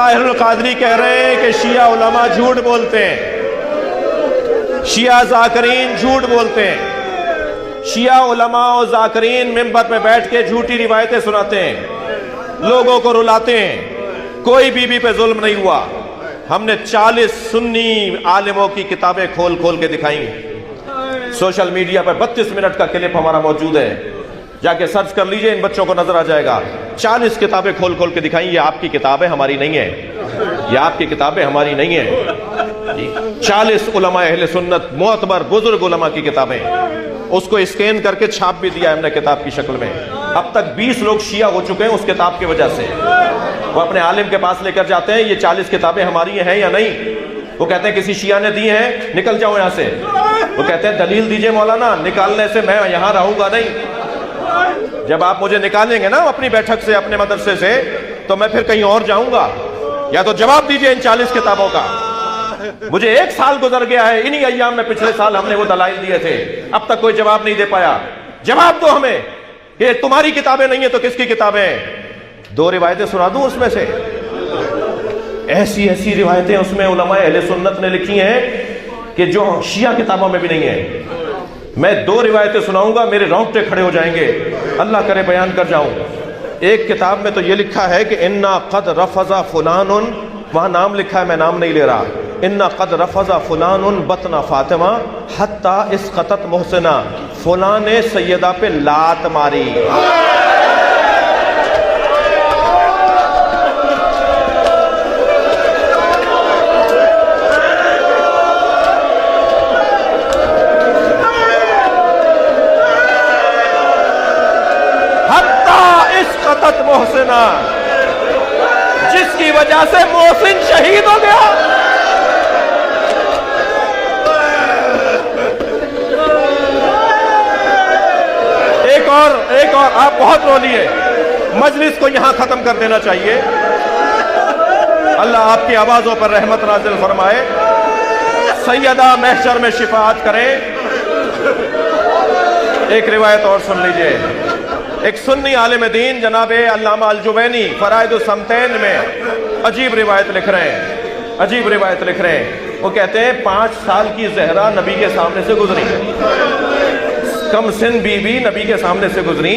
ताहिर अल-कादरी कह रहे हैं कि शिया उलमा झूठ बोलते हैं, शिया ज़ाकरीन झूठ बोलते हैं। शिया उलमा और ज़ाकरीन मिंबर पे बैठ के झूठी रिवायतें सुनाते हैं, लोगों को रुलाते हैं। कोई बीबी पे जुल्म नहीं हुआ। हमने 40 सुन्नी आलिमों की किताबें खोल खोल के दिखाई। सोशल मीडिया पर 32 मिनट का क्लिप हमारा मौजूद है, जाके सर्च कर लीजिए, इन बच्चों को नजर आ जाएगा। 40 किताबें खोल खोल के दिखाई। ये आपकी किताबें, हमारी नहीं है। ये आपकी किताबें, हमारी नहीं है। 40 उलमा अहले सुन्नत, मोअतबर बुजुर्ग उलमा की किताबें, उसको स्कैन करके छाप भी दिया हमने किताब की शक्ल में। अब तक 20 लोग शिया हो चुके हैं उस किताब की वजह से। वो अपने आलिम के पास लेकर जाते हैं, ये 40 किताबें हमारी हैं या नहीं। वो कहते हैं किसी शिया ने दी हैं, निकल जाओ यहाँ से। वो कहते हैं दलील दीजिए मौलाना, निकालने से मैं यहाँ रहूंगा नहीं। जब आप मुझे निकालेंगे ना अपनी बैठक से, अपने मदरसे से, तो मैं फिर कहीं और जाऊंगा। या तो जवाब दीजिए इन 40 किताबों का। मुझे 1 साल गुजर गया है, इन्हीं अय्याम में पिछले साल हमने वो दलाइल दिए थे, अब तक कोई जवाब नहीं दे पाया। जवाब दो हमें कि तुम्हारी किताबें नहीं है तो किसकी किताबें? 2 रिवायतें सुना दूं उसमें से? ऐसी ऐसी रिवायतें उसमें उलमा अहले सुन्नत ने लिखी हैं कि जो शिया किताबों में भी नहीं है। मैं 2 रिवायतें सुनाऊंगा, मेरे रोंगटे खड़े हो जाएंगे, अल्लाह करे बयान कर जाऊं। एक किताब में तो ये लिखा है कि इन्ना कद रफजा फुलानुन, वहां नाम लिखा है, मैं नाम नहीं ले रहा। इन्ना कद रफजा फुलानुन बतना फातिमा हत्ता इसकतत मोहसिना, फुलां ने सैयदा पे लात मारी। मोहसिना, जिसकी वजह से मोहसिन शहीद हो गया। एक और आप बहुत रो लिए, मजलिस को यहां खत्म कर देना चाहिए। अल्लाह आपकी आवाजों पर रहमत नाजिल फरमाए, सैयदा महशर में शिफाअत करें। एक रिवायत और सुन लीजिए। एक सुन्नी आलिम दीन जनाबे अल्लामा अल-जुवैनी फराइद समतैन में अजीब रिवायत लिख रहे हैं, अजीब रिवायत लिख रहे हैं। वो कहते हैं 5 साल की ज़हरा नबी के सामने से गुजरी, कम सिन बीबी नबी के सामने से गुजरी।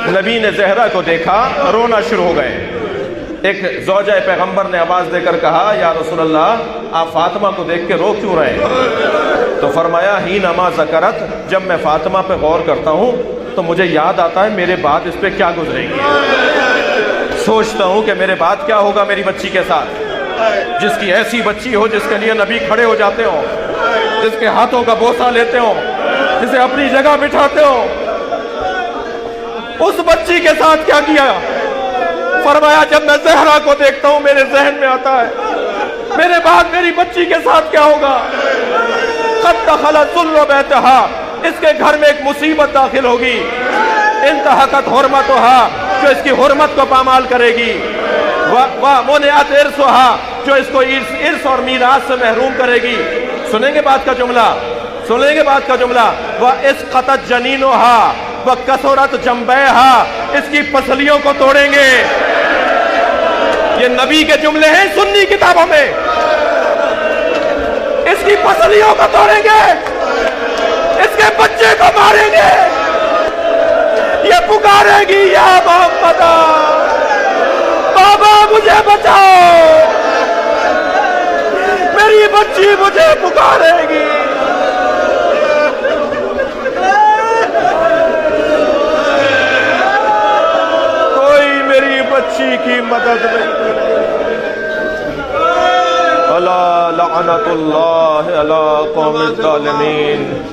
नबी ने ज़हरा को देखा, रोना शुरू हो गए। एक ज़ौजा पैगंबर ने आवाज़ देकर कहा, या रसूलल्लाह, आप फातिमा को देख के रो क्यों रहे हैं? तो फरमाया, ही नमा ज़करत, जब मैं फातिमा पे गौर करता हूँ तो मुझे याद आता है मेरे बाद इस पे क्या गुजरेगी। सोचता हूं कि मेरे बाद क्या होगा मेरी बच्ची के साथ, जिसकी ऐसी बच्ची हो जिसके लिए नबी खड़े हो जाते हो, जिसके हाथों का बोसा लेते हो, जिसे अपनी जगह बिठाते हो। उस बच्ची के साथ क्या किया? फरमाया, जब मैं ज़हरा को देखता हूं मेरे जहन में आता है मेरे बाद मेरी बच्ची के साथ क्या होगा। कद दखल ज़ुल्ल बैतहा, इसके घर में एक मुसीबत दाखिल होगी। इंतहकत हुर्मतुहा, जो इसकी हुर्मत को पामाल करेगी। व मुनिअत इर्सुहा, जो इसको इर्स और मीरास से महरूम करेगी। सुनेंगे बात का जुमला, सुनेंगे बात का जुमला। व इसक़तत जनीनुहा व कसरत जंबैहा, इसकी पसलियों को तोड़ेंगे। ये नबी के जुमले हैं सुन्नी किताबों में। इसकी पसलियों को तोड़ेंगे, इसके बच्चे को मारेंगे। ये पुकारेगी, या मोहम्मद, बाबा मुझे बचाओ, मेरी बच्ची मुझे पुकारेगी। कोई मेरी बच्ची की मदद नहीं करेगा। अला लअनतुल्लाह अला कौमिज़ ज़ालिमीन।